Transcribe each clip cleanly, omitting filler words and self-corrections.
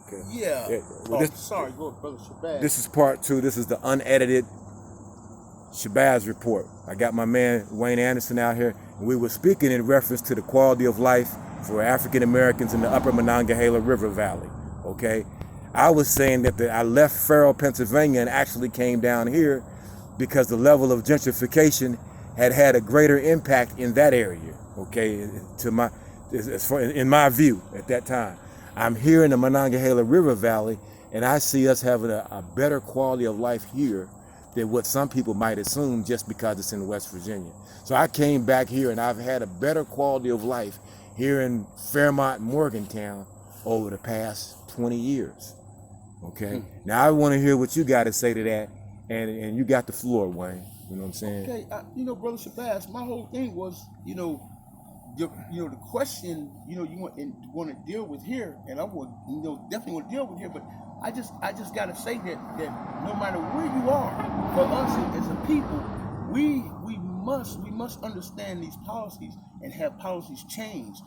Okay. Yeah. Yeah, well, Sorry, go ahead, Brother Shabazz. this is part 2. This is the unedited Shabazz Report. I got my man Dwayne Anderson out here, and we were speaking in reference to the quality of life for African Americans in the upper Monongahela River Valley. Okay, I was saying that I left Farrell, Pennsylvania, and actually came down here because the level of gentrification had a greater impact in that area. Okay, in my view at that time. I'm here in the Monongahela River Valley, and I see us having a better quality of life here than what some people might assume just because it's in West Virginia. So I came back here, and I've had a better quality of life here in Fairmont, Morgantown over the past 20 years. Okay. Now I want to hear what you got to say to that, and you got the floor, Wayne. You know what I'm saying? Okay, Brother Shabazz, my whole thing was, the question, you want to deal with here, and I would, definitely want to deal with here, but I just gotta say that no matter where you are, for us as a people, we must understand these policies and have policies change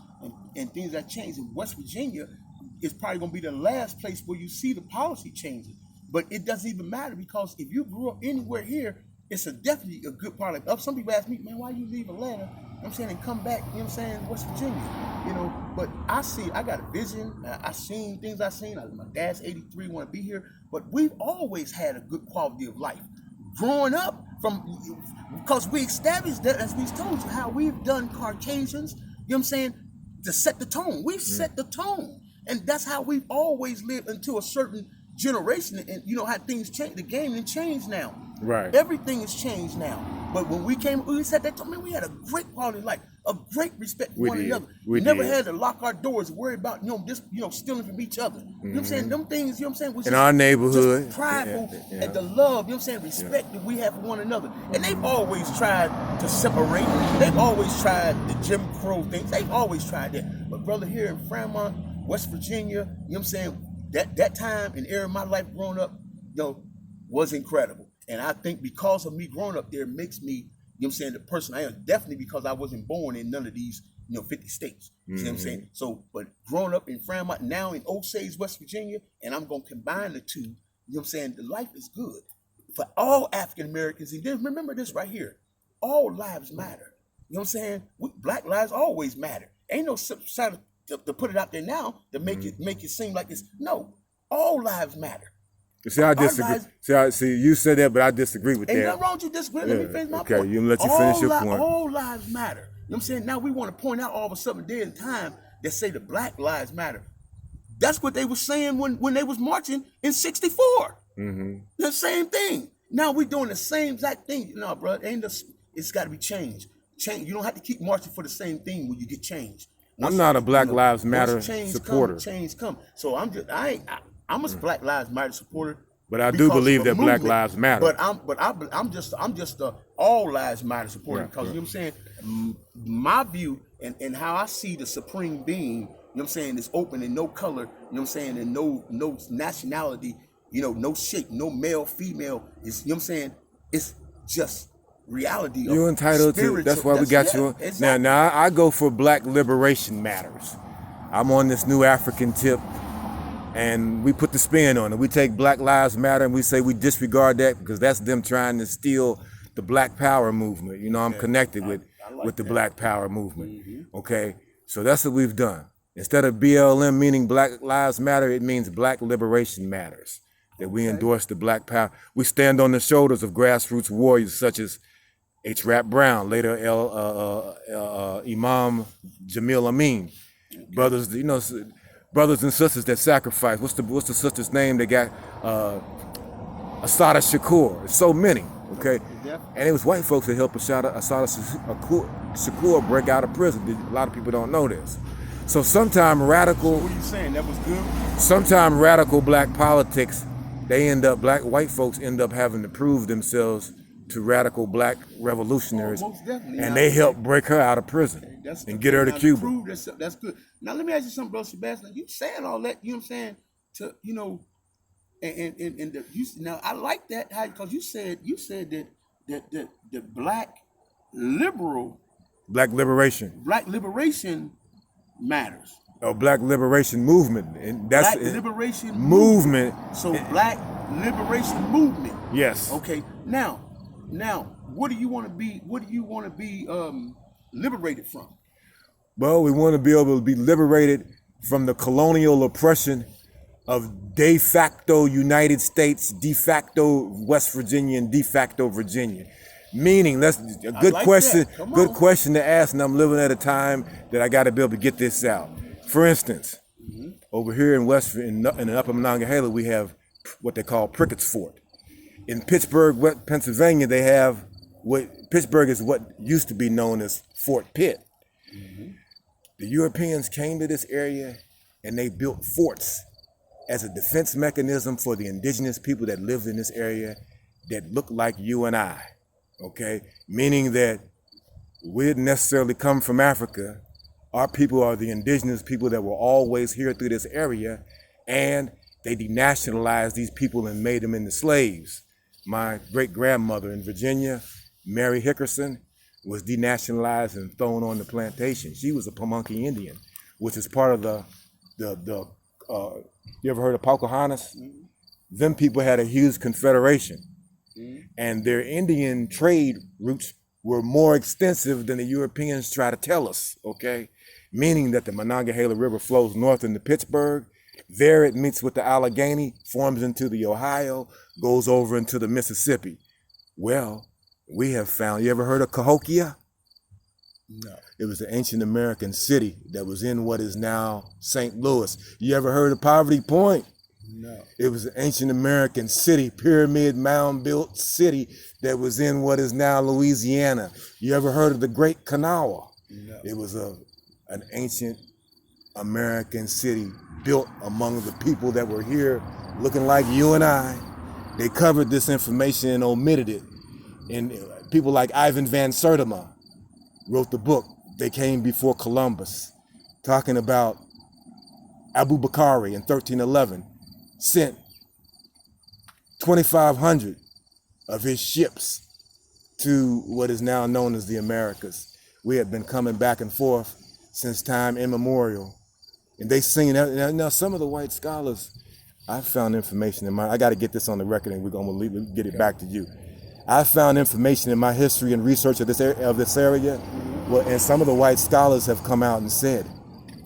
and things that change. In West Virginia, it's probably gonna be the last place where you see the policy changes. But it doesn't even matter, because if you grew up anywhere here, it's definitely a good part of. Some people ask me, man, why you leave Atlanta? And come back, West Virginia, But I got a vision. I seen things I seen. My dad's 83, want to be here. But we've always had a good quality of life. Growing up, because we established that, as we told you, how we've done Caucasians, to set the tone. We've set the tone. And that's how we've always lived until a certain generation. And how things change. The game has changed now. Right. Everything has changed now. But when we set that tone, man, we had a great quality of life, a great respect for one another. We never had to lock our doors, worry about, stealing from each other. You know what I'm saying? Them things, was in our neighborhood, just prideful and the love, respect that we have for one another. And they've always tried to separate. They've always tried the Jim Crow things. They've always tried that. But brother, here in Fairmont, West Virginia, that time and era of my life growing up, was incredible. And I think because of me growing up there makes me, the person I am, definitely because I wasn't born in none of these, 50 states. See what I'm saying? So, but growing up in Fairmont, now in Osage, West Virginia, and I'm going to combine the two, the life is good for all African Americans. And then remember this right here, all lives matter. Black lives always matter. Ain't no side to put it out there now to make it seem like it's, no, all lives matter. See, I disagree. See, you said that, but I disagree with that. Ain't nothing wrong with you disagreeing. Let me finish my point. Okay, you let you finish your point. All lives matter. Now we want to point out all of a sudden day and time that say the black lives matter. That's what they were saying when they was marching in '64. The same thing. Now we're doing the same exact thing. No, bro, it's got to be changed. Change. You don't have to keep marching for the same thing when you get changed. I'm not a Black Lives Matter supporter. Change come. So I'm a Black Lives Matter supporter, but I do believe that Black Lives Matter. But I'm just a all lives matter supporter, because you know what I'm saying. My view and how I see the supreme being, is open and no color, and no nationality, no shape, no male, female. Is it's just reality. You're entitled to. That's why we got you on. Exactly. Now I go for Black Liberation Matters. I'm on this new African tip. And we put the spin on it. We take Black Lives Matter and we say we disregard that because that's them trying to steal the Black Power movement. I'm connected with the Black Power movement. Okay, so that's what we've done. Instead of BLM meaning Black Lives Matter, it means Black Liberation Matters. That we endorse the Black Power. We stand on the shoulders of grassroots warriors such as H. Rap Brown, later Imam Jamil Amin, brothers. Brothers and sisters that sacrifice. What's the sister's name? They got Assata Shakur. So many, okay? And it was white folks that helped Assata Shakur break out of prison. A lot of people don't know this. So sometime radical. So what are you saying? That was good? Sometime radical black politics, white folks end up having to prove themselves to radical black revolutionaries. Most definitely. And they helped break her out of prison and get her to Cuba. That's good. Now let me ask you something, Brother Shabazz. You saying all that, you know what I'm saying? Now I like that because you said that the black liberation matters. A Black Liberation Movement, and that's Black Liberation movement. So Black Liberation Movement. Yes. Okay. Now, what do you want to be? What do you want to be liberated from? Well, we want to be able to be liberated from the colonial oppression of de facto United States, de facto West Virginia, and de facto Virginia. Meaning, that's a good question. Good question to ask, and I'm living at a time that I got to be able to get this out. For instance, over here in the Upper Monongahela, we have what they call Prickett's Fort. In Pittsburgh, Pennsylvania, they have Pittsburgh is what used to be known as Fort Pitt. The Europeans came to this area and they built forts as a defense mechanism for the indigenous people that lived in this area that looked like you and I, okay? Meaning that we didn't necessarily come from Africa. Our people are the indigenous people that were always here through this area, and they denationalized these people and made them into slaves. My great-grandmother in Virginia, Mary Hickerson, was denationalized and thrown on the plantation. She was a Pamunkey Indian, which is part of you ever heard of Pocahontas? Them people had a huge confederation, and their Indian trade routes were more extensive than the Europeans try to tell us, okay? Meaning that the Monongahela River flows north into Pittsburgh. There it meets with the Allegheny, forms into the Ohio, goes over into the Mississippi. Well, we have found, you ever heard of Cahokia? No. It was an ancient American city that was in what is now St. Louis. You ever heard of Poverty Point? No. It was an ancient American city, pyramid mound built city that was in what is now Louisiana. You ever heard of the Great Kanawha? No. It was an ancient American city built among the people that were here looking like you and I. They covered this information and omitted it. And people like Ivan Van Sertima wrote the book, They Came Before Columbus, talking about Abu Bakari in 1311 sent 2,500 of his ships to what is now known as the Americas. We have been coming back and forth since time immemorial. And they sing that. Now, some of the white scholars, I found information in I got to get this on the record and we're going to get it back to you. I found information in my history and research of this area, well, and some of the white scholars have come out and said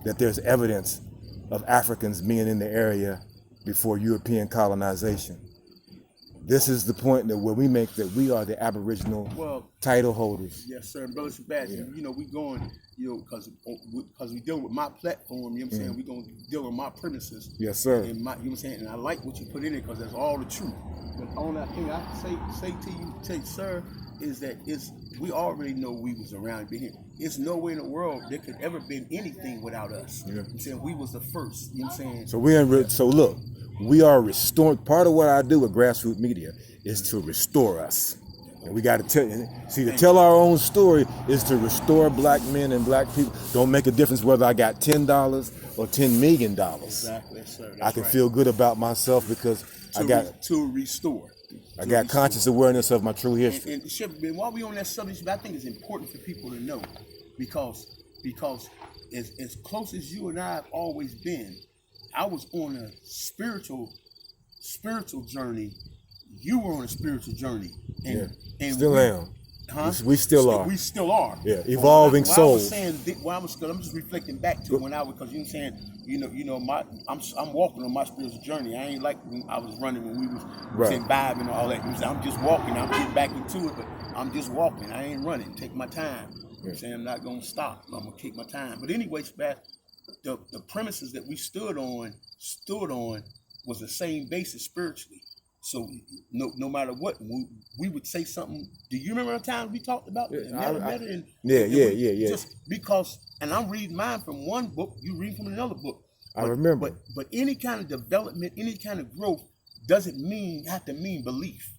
that there's evidence of Africans being in the area before European colonization. This is the point where we make that we are the Aboriginal title holders. Yes, sir. Brother Shabazz, we going, because we dealing with my platform, you know what I'm saying? We're going to deal with my premises. Yes, sir. And you know what I'm saying? And I like what you put in it because that's all the truth. But all that thing I say to you, sir, is that we already know we was around here. It's no way in the world there could ever been anything without us. Yeah. I'm saying we was the first. You know what I'm saying? So look, we are restoring. Part of what I do with grassroots media is to restore us. And we got to tell our own story is to restore black men and black people. Don't make a difference whether I got $10 or $10 million. Exactly, sir. I can feel good about myself because to restore. I got conscious awareness of my true history. And while we on that subject, I think it's important for people to know because as close as you and I have always been, I was on a spiritual journey. You were on a spiritual journey, and still am. Huh? We still are. We still are. Yeah, evolving souls. I'm just reflecting back to when I was, because you know what I'm saying. I'm walking on my spiritual journey. I ain't like when I was running when we was saying vibing and all that. I'm just walking. I'm getting back into it, but I'm just walking. I ain't running. Take my time. I'm saying I'm not gonna stop. I'm gonna take my time. But anyway, Shabazz, the premises that we stood on was the same basis spiritually. So no matter what, we would say something. Do you remember the times we talked about it? Yeah. Just because, and I'm reading mine from one book, you read from another book. I remember. But any kind of development, any kind of growth doesn't have to mean belief.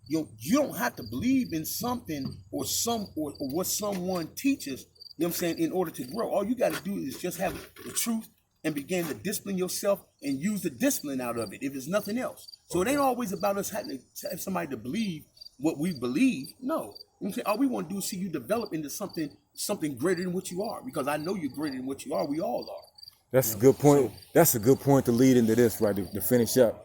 You don't have to believe in something or what someone teaches, you know what I'm saying, in order to grow. All you got to do is just have the truth and begin to discipline yourself and use the discipline out of it, if it's nothing else. So it ain't always about us having to have somebody to believe what we believe. No. You know what I'm saying? All we want to do is see you develop into something greater than what you are, because I know you're greater than what you are. We all are. That's a good point. That's a good point to lead into this, right? To finish up.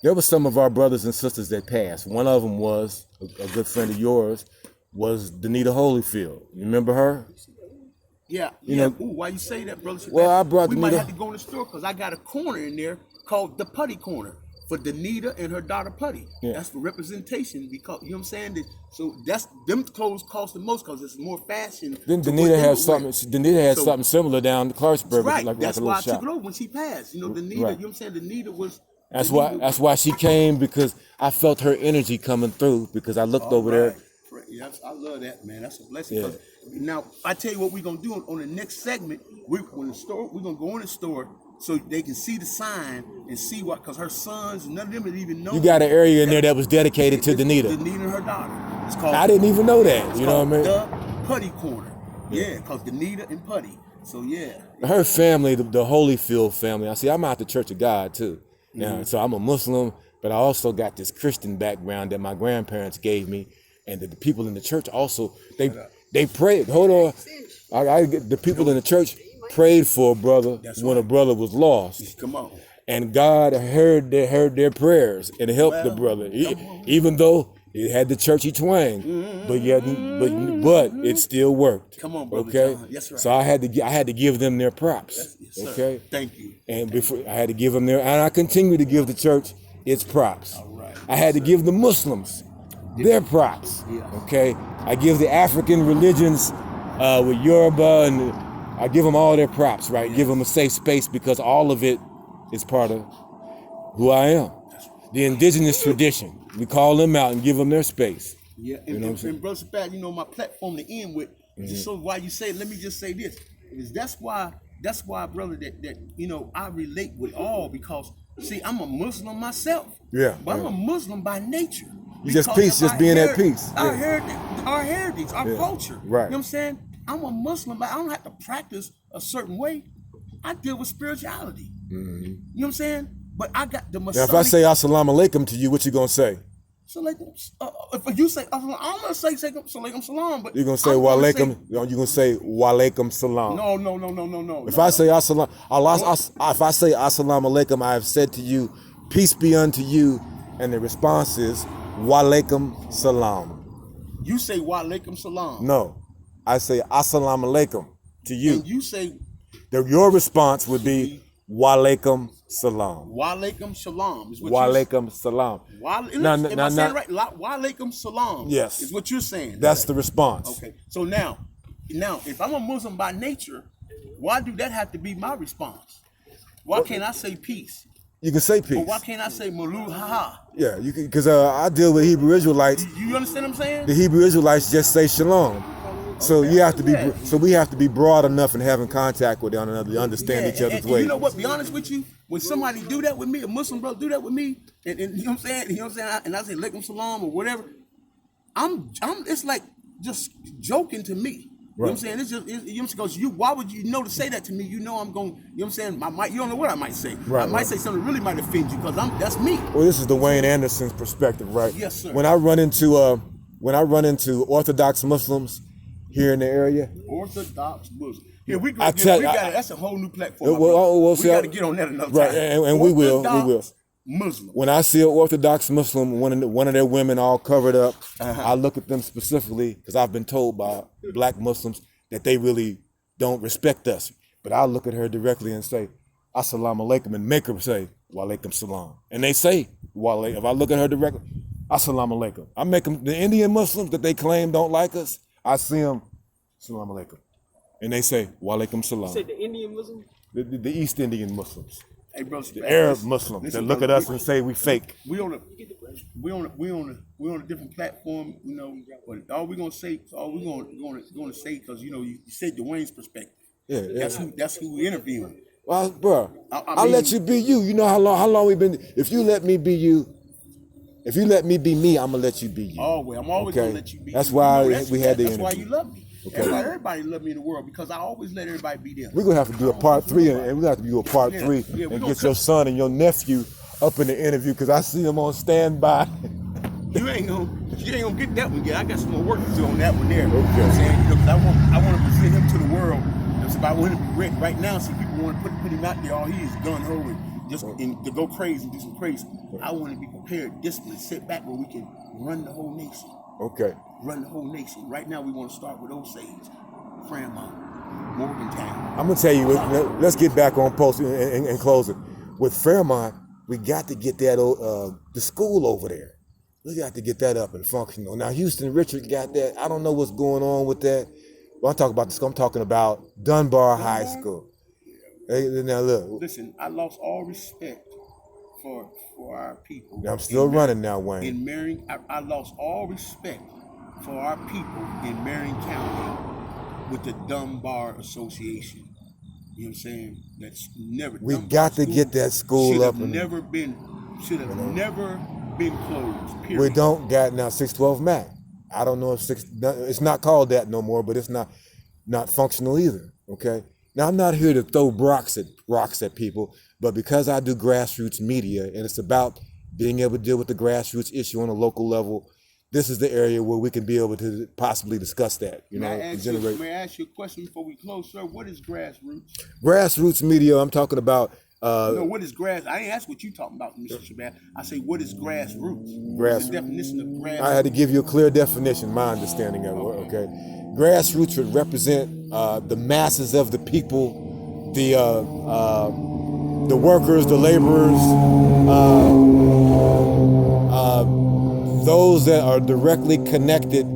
There were some of our brothers and sisters that passed. One of them was a good friend of yours, was Danita Holyfield. You remember her? Yeah. You yeah. know- Ooh, why you say that, brother? Well, I brought We might Danita- have to go in the store because I got a corner in there called the Putty Corner for Danita and her daughter Putty. Yeah. That's for representation. Because you know what I'm saying. So that's them clothes cost the most because it's more fashion. Then to what Danita they had would something. wear. Danita had So- something similar down in Clarksburg, Right. like That's a why I little took shop. it over when she passed. You know, Danita. Right. You know what I'm saying. Danita was. That's Danita- why she came, because I felt her energy coming through, because I looked over there. Right. Yeah, I love that, man. That's a blessing. Yeah. 'Cause Now, I tell you what we're going to do on the next segment. We're going to go in the store so they can see the sign and see what, because her sons, none of them had even known. You got an area in there that was dedicated to Danita. Danita and her daughter. It's called. I didn't even know that. it's You know what I called mean? The Putty Corner. Yeah, because Danita and Putty. So, yeah. Her family, the Holyfield family. I see. I'm out the Church of God too. Now, Mm-hmm. so I'm a Muslim, but I also got this Christian background that my grandparents gave me, and the people in the church also they prayed. Hold on, the people in the church prayed for a brother That's when right. a brother was lost, Come on. and God heard their prayers and helped the Well, brother, even though it had the churchy twang, but yet, but it still worked. Come on, brother Okay, John. Yes, right. so I had to give them their props. Yes, sir. Okay, Thank you. and before I had to give them their, and I continue to give the church its props. All right. I had to give the Muslims their props. Yeah. Okay, I give the African religions with Yoruba, and I give them all their props. Right, give them a safe space, because all of it is part of who I am. The indigenous tradition, we call them out and give them their space. Yeah, You know what I'm saying? and brother Shabazz, you know, my platform to end with, just so why you say, let me just say this, is that's why, brother, that you know, I relate with all, because see, I'm a Muslim myself. Yeah, But I'm yeah. a Muslim by nature. You just Because peace, of just our being at peace. Our Yeah. heritage, our Yeah. culture. Right. You know what I'm saying? I'm a Muslim, but I don't have to practice a certain way. I deal with spirituality. You know what I'm saying? But I got the Now, Masonic. if I say assalamu alaikum to you, what you gonna say? So like, if you say, I'm gonna say salam, but You gonna say I'm gonna walaikum? You gonna say walaikum salam? No. If I say assalamu alaikum, I have said to you, peace be unto you, and the response is walaikum salam. You say wa alaikum salam. No, I say assalamu alaikum to you. And you say Your response would be walaikum salam. wa alaikum shalom. Is what Walaikum salam. Am I saying right? Wa alaikum salam. Yes. Is what you're saying. That's the response. Okay. So now, if I'm a Muslim by nature, why do that have to be my response? Why can't I say peace? You can say Or peace. why can't I say malu ha? Yeah, you can, because I deal with Hebrew Israelites. You understand what I'm saying? The Hebrew Israelites just say shalom. So you have to be. Yeah. So we have to be broad enough and having contact with one another to understand each other's and ways. you know what? Be honest with you. When somebody do that with me, a Muslim brother do that with me, and you know what I'm saying? You know what I'm saying? And I say alaikum salam or whatever. It's like just joking to me. You know what I'm saying? It's just, you know, because why would you know to say that to me? You know I'm going, you know what I'm saying? You don't know what I might say. Right, I might right. say something that really might offend you because that's me. Well, this is Dwayne Anderson's perspective, right? Yes, sir. When I run into Orthodox Muslims here in the area, Orthodox Muslim. Yeah, we I tell you, that's a whole new platform. well, we see, got to get on that another right, time. and we will. Orthodox Muslim. When I see an Orthodox Muslim, one of their women all covered up, I look at them specifically because I've been told by black Muslims that they really don't respect us. But I look at her directly and say, assalamu alaikum, and make her say, wa alaikum salam. And they say, wa alaikum. If I look at her directly, assalamu alaikum. I make them, the Indian Muslims that they claim don't like us, I see them, assalamu alaikum. And they say, wa alaikum salam. You said the Indian Muslim? The East Indian Muslims. Hey, bro, The Arab Muslims that look at us and say we fake. we on a different platform, you know. But all we're gonna say because you know you said Dwayne's perspective. Yeah. That's who we interviewing. Well, bro, I I'll mean- let you be you. You know how long we've been. If you let me be you, if you let me be me, I'm gonna let you be you. Always, I'm always Okay. gonna let you be. That's you. why You know, we had the That's why interview. you love me. Okay. Everybody love me in the world because I always let everybody be them. We're gonna have to do a part 3, and we're gonna have to do a part Yeah, 3 yeah, we and gonna get your son and your nephew up in the interview because I see them on standby. You ain't gonna get that one yet. I got some more work to do on that one there. You know Okay. what I'm saying? You know, 'cause I want to present him to the world It's about when him ready. Right now, see, people want to put him out there. All he is gun ho and just to go crazy and do some crazy. I want to be prepared, disciplined, sit back where we can run the whole nation. Okay. Run the whole nation. Right now, we want to start with Osage, Fremont, Morgantown. I'm gonna tell you. Let's get back on post and close it. With Fairmont, we got to get that the school over there. We got to get that up and functional. Now Houston Richard got that. I don't know what's going on with that. Well, I'm talking about this. I'm talking about Dunbar High School. Hey, now look. Listen, I lost all respect for our people. I'm still running now, Wayne. In Marion, I lost all respect for our people in Marion County with the Dunbar Association. You know what I'm saying? That's never. We got to get that school up. Should have never been closed. Period. We don't got now 612 Mac. I don't know if it's not called that no more, but it's not functional either. Okay. Now I'm not here to throw rocks at people, but because I do grassroots media and it's about being able to deal with the grassroots issue on a local level, this is the area where we can be able to possibly discuss that. May I ask you a question before we close, sir? What is grassroots? Grassroots media, I'm talking about. What is grass? I ain't asked what you talking about, Mr. Shabazz. I say, what is grassroots? What's the definition of grassroots? I had to give you a clear definition, my understanding of it. Okay. Grassroots would represent the masses of the people, the workers, the laborers, those that are directly connected.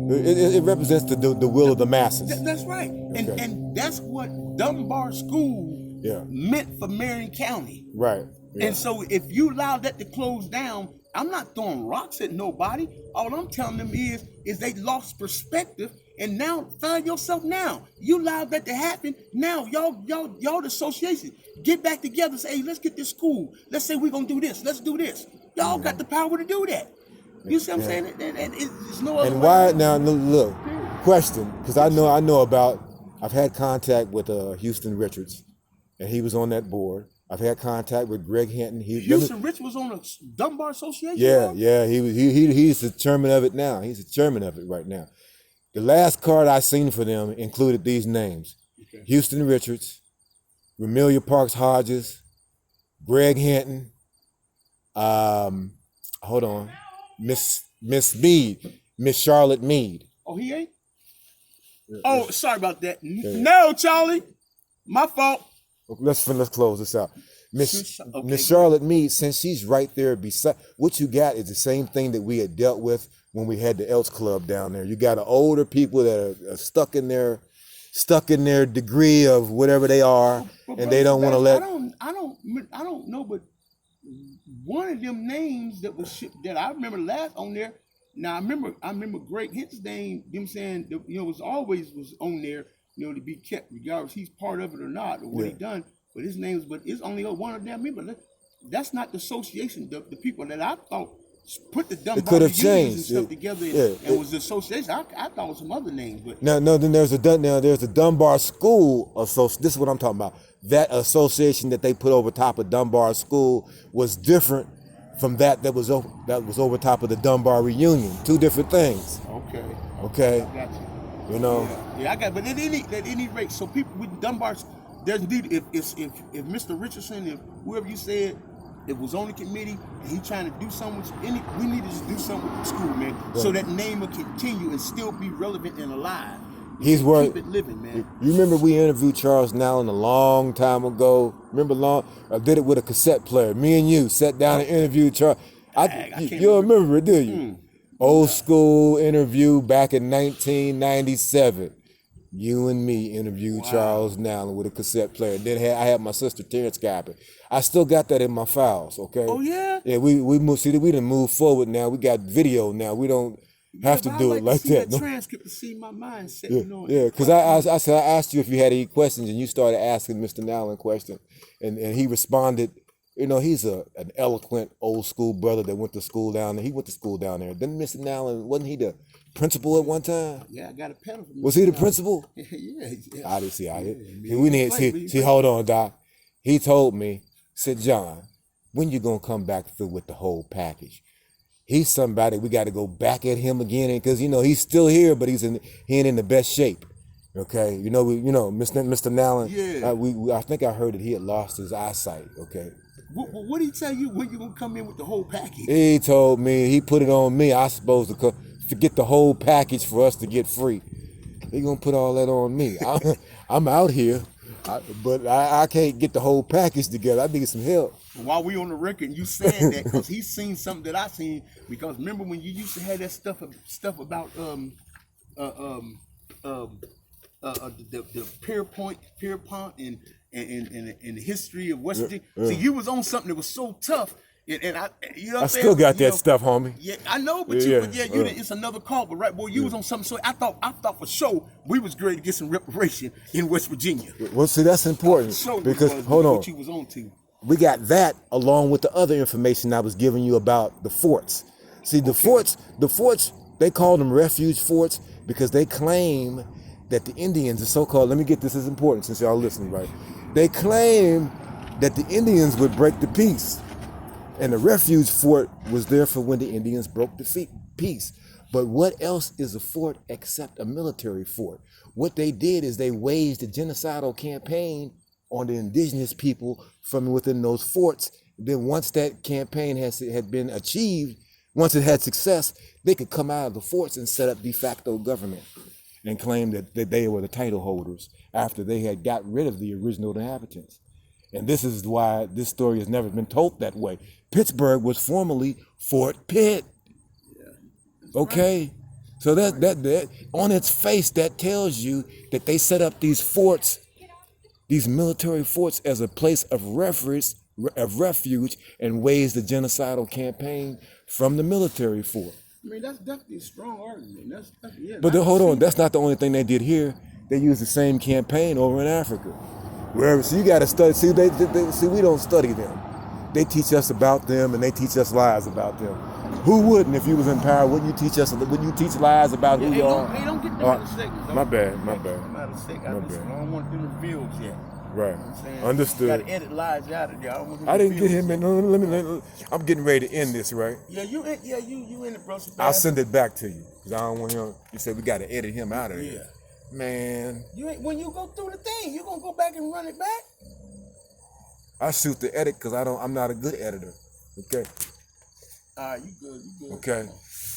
It represents the will of the masses. That's right. Okay. And that's what Dunbar School meant for Marion County. Right. Yeah. And so if you allow that to close down, I'm not throwing rocks at nobody. All I'm telling them is they lost perspective. And now find yourself now. You allow that to happen. Now y'all the association, get back together and say, hey, let's get this school. Let's say we're gonna do this. Let's do this. Y'all got the power to do that. You see what I'm saying? And it's no other way. And why now? Look, question, because I know about. I've had contact with Houston Richards, and he was on that board. I've had contact with Greg Hinton. Houston Richards was on a Dunbar Association. Yeah. He's the chairman of it now. He's the chairman of it right now. The last card I seen for them included these names: Houston Richards, Remelia Parks Hodges, Greg Hinton. Hold on. Miss Mead, Miss Charlotte Mead. Oh, he ain't? Oh, sorry about that. No, Charlie. My fault. Let's close this out. Miss Charlotte Mead, since she's right there beside, what you got is the same thing that we had dealt with when we had the Elks Club down there. You got older people that are stuck in their degree of whatever they are, and they don't want to let. I don't know, but one of them names that was that I remember last on there. Now I remember Greg Hinton's name. You know what I'm saying? Was always on there. To be kept regardless he's part of it or not or what he done. But his name's it's only one of them people. That's not the association. The people that I thought put the Dunbar and stuff together and was the association. I thought it was some other names. But no. Then there's a Dunbar School association. This is what I'm talking about. That association that they put over top of Dunbar School was different from that was over top of the Dunbar Reunion. Two different things. Okay. I got you. Yeah, I got. But at any rate, so people with Dunbar, there's indeed if Mr. Richardson, if whoever you said, it was on the committee and he trying to do something we need to just do something with the school, man, so that name will continue and still be relevant and alive. He's keep it living, man. You remember we interviewed Charles Nallen a long time ago? I did it with a cassette player. Me and you sat down and interviewed Charles. You remember it, do you? Old school interview back in 1997. You and me interviewed Charles Nallen with a cassette player. Then I had my sister Terrence Copper. I still got that in my files. Okay. Oh yeah. Yeah, we moved. See, we done moved forward now. We got video now. We don't have to do it like that. That transcript to see my mindset. Yeah. Because I asked you if you had any questions, and you started asking Mr. Nallen questions, and he responded. He's an eloquent old school brother that went to school down there. He went to school down there. Then Mr. Nallen, wasn't he the principal at one time? Yeah, I got a pedal from Was he the principal? Yeah. I didn't see. We need see. Hold on, Doc. He told me, said, John, when you gonna come back through with the whole package? He's somebody we got to go back at him again, because he's still here, but he ain't in the best shape. Okay, Mr. Nallen. Yeah. I think I heard that he had lost his eyesight. Okay. What did he tell you when you gonna come in with the whole package? He told me he put it on me. I supposed to get the whole package for us to get free. He gonna put all that on me. I'm out here, but I can't get the whole package together. I need some help. While we on the record, you saying that because he's seen something that I seen. Because remember when you used to have that stuff about the Pierpont and the history of West Virginia. See, you was on something that was so tough. And I, you know what I'm saying? Still got that stuff, homie. Yeah, I know, but it's another call. But right, boy, you was on something. So I thought for sure we was ready to get some reparation in West Virginia. Well, see, that's important because hold on, what you was on to. We got that along with the other information I was giving you about the forts. See, the forts, they call them refuge forts because they claim that the Indians, the so-called, let me get this, is important since y'all listening, right? They claim that the Indians would break the peace. And the refuge fort was there for when the Indians broke the peace. But what else is a fort except a military fort? What they did is they waged a genocidal campaign on the indigenous people from within those forts. Then once that campaign had been achieved, once it had success, they could come out of the forts and set up de facto government and claim that they were the title holders after they had got rid of the original inhabitants. And this is why this story has never been told that way. Pittsburgh was formerly Fort Pitt. Okay? Right. So that on its face, that tells you that they set up these forts, these military forts, as a place of refuge and waged the genocidal campaign from the military fort. I mean, that's definitely a strong argument. But hold on, that's not the only thing they did here. They used the same campaign over in Africa. Wherever, so you got to study. See, see, we don't study them. They teach us about them, and they teach us lies about them. Who wouldn't, if you was in power? Wouldn't you teach us? Wouldn't you teach lies about who you are? Hey, don't get them out of second. My bad. I'm out of second. I don't want them revealed yet. Right. You know Understood. You got to edit lies out of there. I didn't get him in. No, I'm getting ready to end this, right? Yeah, you in it, bro. I'll send it back to you because I don't want him. You said we got to edit him out of there. Yeah. Man. When you go through the thing, you gonna go back and run it back? I shoot the edit because I'm not a good editor. Okay. Alright, you good. Okay.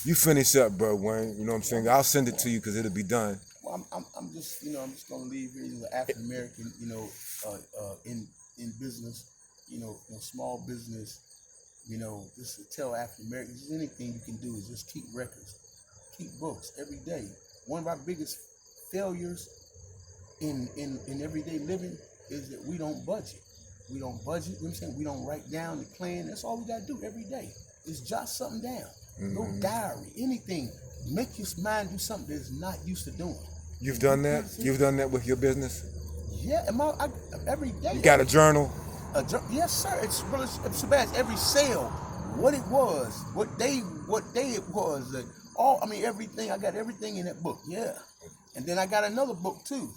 You finish up, bro, Wayne. You know what I'm saying? I'll send it to you because it'll be done. Well, I'm just gonna leave here as an African American, in business, small business, just to tell African Americans anything you can do is just keep records, keep books every day. One of our biggest failures in everyday living is that we don't budget. We don't budget, you know what I'm saying? We don't write down the plan. That's all we gotta do every day is jot something down. Mm-hmm. No diary, anything. Make your mind do something that it's not used to doing. You've done that? You've done that with your business? Yeah, every day. You got a journal? Yes, sir. It's Shabazz, every sale, what it was, what day it was, everything. I got everything in that book. Yeah, and then I got another book too.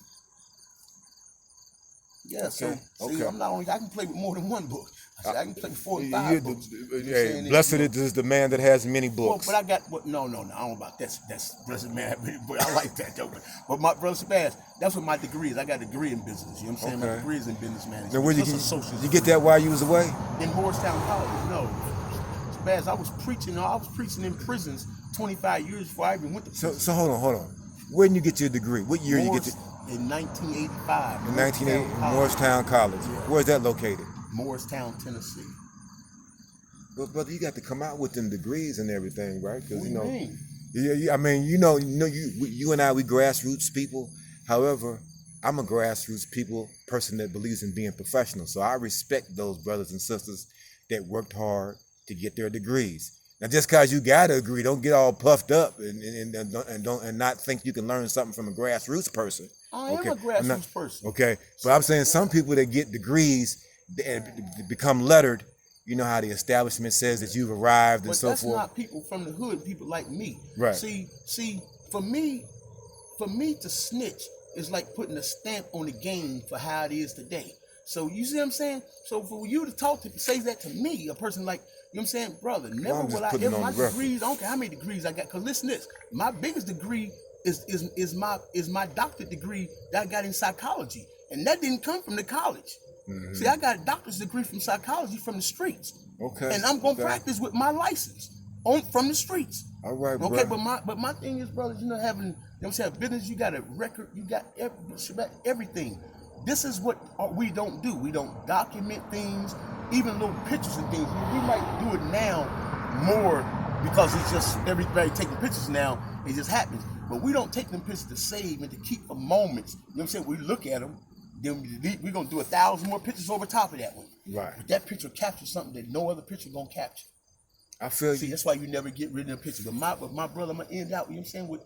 Yeah, okay. See, I'm not only I can play with more than one book. I can play with 4 or 5 books. Blessed is the man that has many books. Well, but I got no. I don't know about that. That's blessed man. But I like that though. But my brother Shabazz, that's what my degree is. I got a degree in business. You know what I'm saying? My degree is in business management. Now, where you get that while you was away? In Morristown College. No, Shabazz, I was preaching in prisons 25 years before I even went to prison. So hold on. Where did you get your degree? What year you get it? In 1985. In 1980, Morristown College. Yeah. Where's that located? Morristown, Tennessee. Well, brother, you got to come out with them degrees and everything, right? What do you mean? Yeah, I mean, you and I, we grassroots people. However, I'm a grassroots person that believes in being professional. So I respect those brothers and sisters that worked hard to get their degrees. Now, just because you got a degree, don't get all puffed up and not think you can learn something from a grassroots person. I am a grassroots person. Okay, but I'm saying some people that get degrees and become lettered, you know how the establishment says that you've arrived and so forth. But that's not people from the hood, people like me. Right. See, for me to snitch is like putting a stamp on the game for how it is today. So you see what I'm saying? So for you to say that to me, a person like, you know what I'm saying, brother, never will I ever, my degrees, I don't care how many degrees I got, because listen to this, my biggest degree is my doctorate degree that I got in psychology, and that didn't come from the college. Mm-hmm. See, I got a doctor's degree from psychology from the streets. Okay. And I'm gonna practice with my license from the streets. All right, okay, bro. but my thing is, brothers, having, what I'm saying, business, you got a record, you got everything. This is what we don't do. We don't document things, even little pictures and things. We might do it now more because it's just everybody taking pictures now. It just happens. But we don't take them pictures to save and to keep for moments. You know what I'm saying? We look at them, then we're going to do 1,000 more pictures over top of that one. Right. But that picture captures something that no other picture going to capture. I feel See, that's why you never get rid of the picture. But my brother, I'm going to end out, you know what I'm saying, with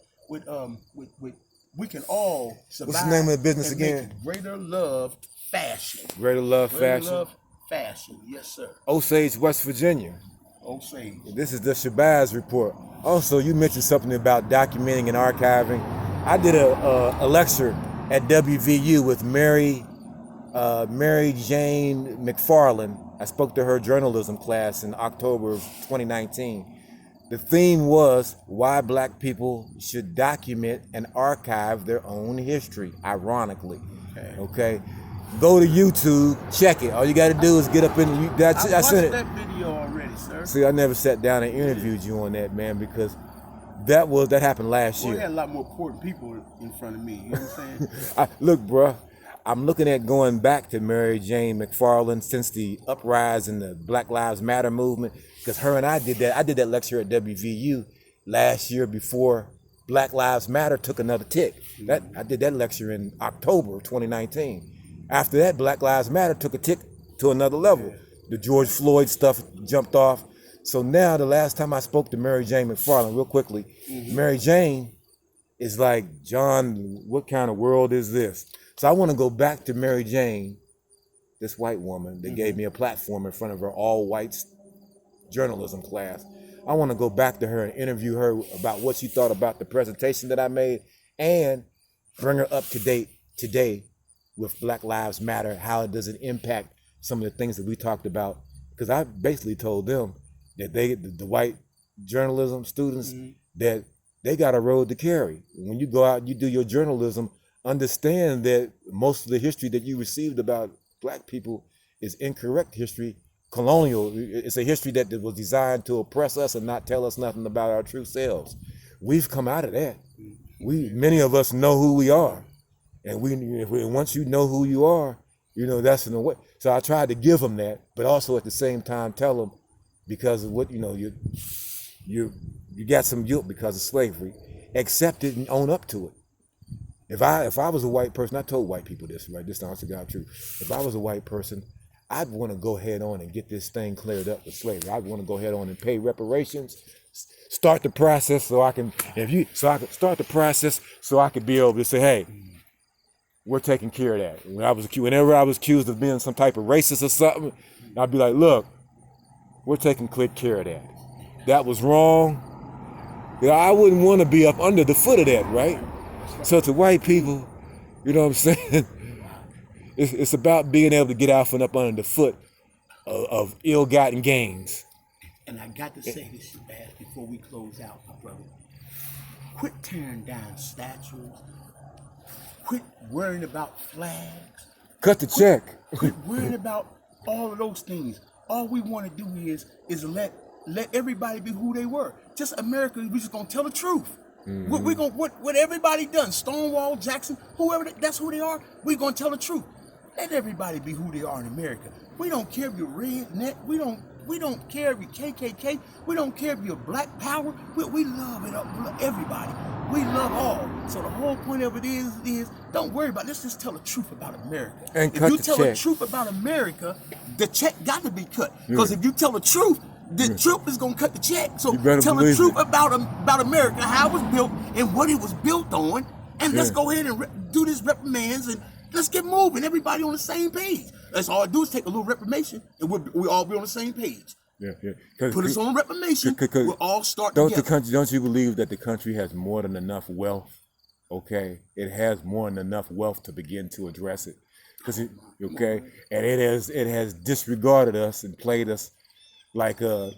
we can all survive. What's the name of the business again? Make it Greater Love Fashion. Greater Love Fashion. Greater Love Fashion, yes, sir. Osage, West Virginia. Osage. This is the Shabazz Report. Also, you mentioned something about documenting and archiving. I did a lecture at WVU with Mary Jane McFarland. I spoke to her journalism class in October of 2019. The theme was why black people should document and archive their own history, ironically. Okay? Go to YouTube, check it. All you got to do is get up in. I watched that video already, sir. See, I never sat down and interviewed you on that, man, because that happened last year. We had a lot more important people in front of me. You know what I'm saying? Look, bro, I'm looking at going back to Mary Jane McFarland since the uprising, the Black Lives Matter movement, because her and I did that. I did that lecture at WVU last year before Black Lives Matter took another tick. I did that lecture in October of 2019. After that, Black Lives Matter took a tick to another level. The George Floyd stuff jumped off. So now, the last time I spoke to Mary Jane McFarland, real quickly, Mary Jane is like, John, what kind of world is this? So I want to go back to Mary Jane, this white woman that gave me a platform in front of her all-white journalism class. I want to go back to her and interview her about what she thought about the presentation that I made and bring her up to date today with Black Lives Matter. How does it impact some of the things that we talked about? Because I basically told them that the white journalism students, that they got a road to carry. When you go out and you do your journalism, understand that most of the history that you received about black people is incorrect history, colonial. It's a history that was designed to oppress us and not tell us nothing about our true selves. We've come out of that. Many of us know who we are. And once you know who you are, that's in a way. So I tried to give them that, but also at the same time tell them, because of what, you got some guilt because of slavery, accept it and own up to it. If I was a white person, I told white people this, right? This is honest to God truth. If I was a white person, I'd want to go ahead on and get this thing cleared up with slavery. I'd want to go ahead on and pay reparations, start the process so I can start the process so I could be able to say, hey, we're taking care of that. Whenever I was accused of being some type of racist or something, I'd be like, look, we're taking quick care of that. That was wrong. I wouldn't want to be up under the foot of that, right? So to white people, you know what I'm saying? It's about being able to get out from up under the foot of ill-gotten gains. And I got to say this, Shabazz, before we close out, my brother. Quit tearing down statues. Quit worrying about flags. Cut the check. Quit worrying about all of those things. All we want to do is let everybody be who they were. Just America, we're just gonna tell the truth. What everybody done, Stonewall Jackson, whoever, that's who they are. We're gonna tell the truth. Let everybody be who they are in America. We don't care if you're redneck. We don't care if you're KKK. We don't care if you're Black Power. We love it. Everybody. We love all. So the whole point of it is don't worry about it. Let's just tell the truth about America. And if you tell the truth about America, the check got to be cut. Because if you tell the truth is gonna cut the check. So tell the truth about America, how it was built and what it was built on, and let's go ahead and do this reprimands and let's get moving. Everybody on the same page. That's all I do is take a little reprimation, and we'll all be on the same page. Put us on reprimation. We'll all start together. Don't you believe that the country has more than enough wealth? Okay, it has more than enough wealth to begin to address it. And it has disregarded us and played us like I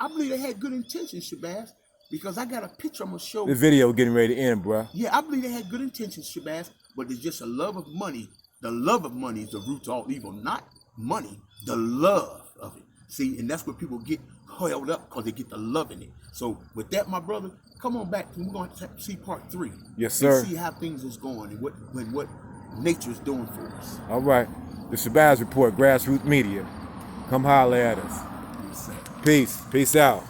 believe they had good intentions, Shabazz. because I got a picture I'm gonna show. This video getting ready to end, bruh. Yeah, I believe they had good intentions, Shabazz, but there's just a love of money. The love of money is the root to all evil, not money. The love of it. See, and that's where people get held up because they get the love in it. So with that, my brother, come on back. We're going to see part 3. Yes, sir. And see how things is going and what nature's doing for us. All right. The Shabazz Report, Grassroots Media. Come holler at us. Yes, sir. Peace. Peace out.